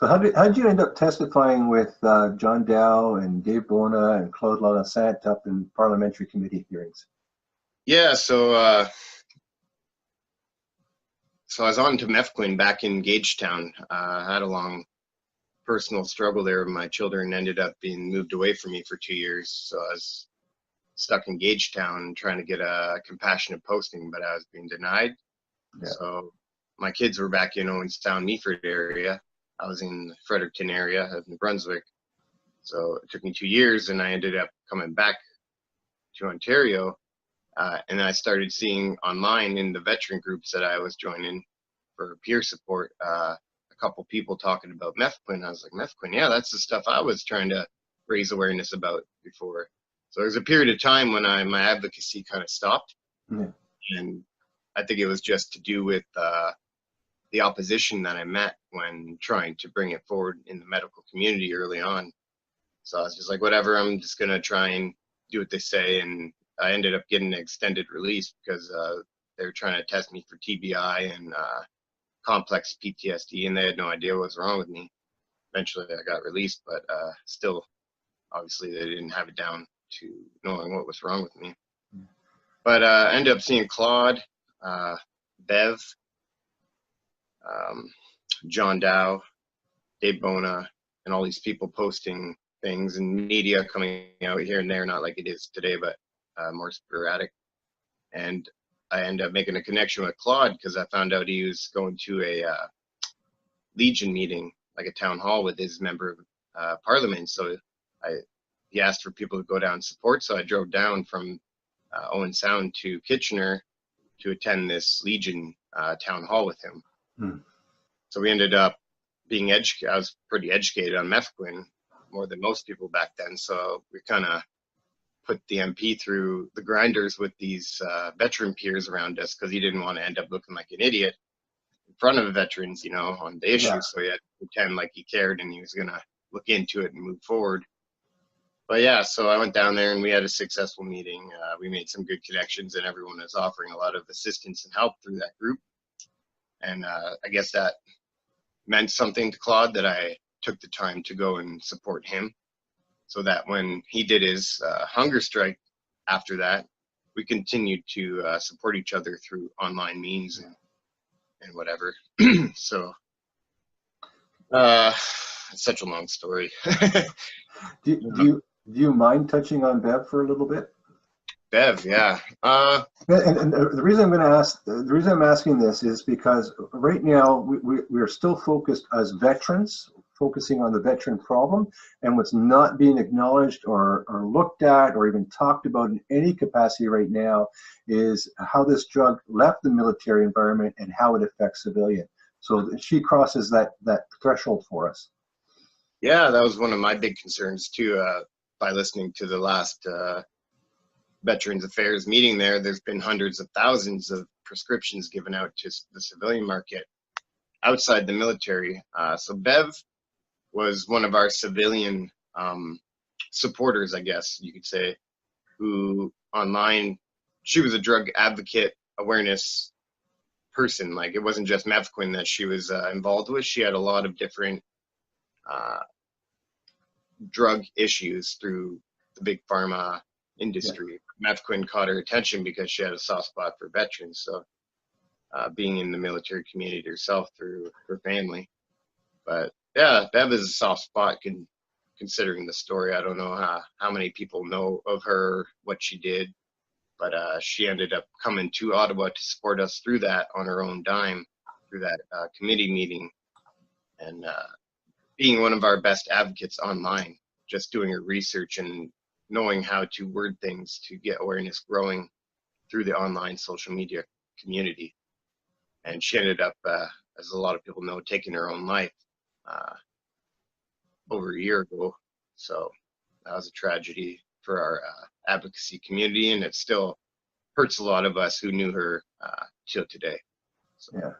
So how did you end up testifying with John Dow and Dave Bona and Claude Lalassant up in parliamentary committee hearings? Yeah, so I was on to Mefloquine back in Gagetown. I had a long personal struggle there. My children ended up being moved away from me for 2 years, so I was stuck in Gagetown trying to get a compassionate posting, but I was being denied. Yeah. So my kids were back in Owenstown, Meaford area. I was in the Fredericton area of New Brunswick. So it took me 2 years, and I ended up coming back to Ontario. And I started seeing online in the veteran groups that I was joining for peer support, a couple people talking about Mefloquine. I was like, Mefloquine, yeah, that's the stuff I was trying to raise awareness about before. So there was a period of time when my advocacy kind of stopped. Yeah. And I think it was just to do with the opposition that I met when trying to bring it forward in the medical community early on. So I was just like, whatever, I'm just going to try and do what they say. And I ended up getting an extended release because they were trying to test me for TBI and complex PTSD, and they had no idea what was wrong with me. Eventually I got released, but still, obviously they didn't have it down to knowing what was wrong with me. But I ended up seeing Claude, Bev, John Dow, Dave Bona, and all these people posting things and media coming out here and there, not like it is today, but more sporadic. And I ended up making a connection with Claude because I found out he was going to a Legion meeting, like a town hall with his member of parliament. So he asked for people to go down and support. So I drove down from Owen Sound to Kitchener to attend this Legion town hall with him. So we ended up being educated. I was pretty educated on Mefloquine, more than most people back then. So we kind of put the MP through the grinders with these veteran peers around us because he didn't want to end up looking like an idiot in front of veterans, on the issue. Yeah. So he had to pretend like he cared and he was going to look into it and move forward. But yeah, so I went down there and we had a successful meeting. We made some good connections and everyone was offering a lot of assistance and help through that group. And I guess that meant something to Claude that I took the time to go and support him. So that when he did his hunger strike after that, we continued to support each other through online means and whatever. So it's such a long story. Do you mind touching on Bev for a little bit? Bev, yeah. And the reason I'm asking this is because right now we are still focused as veterans, focusing on the veteran problem, and what's not being acknowledged or looked at or even talked about in any capacity right now is how this drug left the military environment and how it affects civilian. So she crosses that threshold for us. Yeah, that was one of my big concerns too. By listening to the last Veterans Affairs meeting there's been hundreds of thousands of prescriptions given out to the civilian market outside the military. So Bev was one of our civilian supporters, I guess you could say, who online, she was a drug advocate awareness person. Like it wasn't just Mefloquine that she was involved with. She had a lot of different drug issues through the big pharma industry. Yeah. Mefloquine caught her attention because she had a soft spot for veterans. So being in the military community herself through her family. But yeah, Bev is a soft spot considering the story. I don't know how many people know of her, what she did, but she ended up coming to Ottawa to support us through that on her own dime, through that committee meeting, and being one of our best advocates online, just doing her research and knowing how to word things to get awareness growing through the online social media community. And she ended up, as a lot of people know, taking her own life over a year ago. So that was a tragedy for our advocacy community, and it still hurts a lot of us who knew her till today. So. Yeah.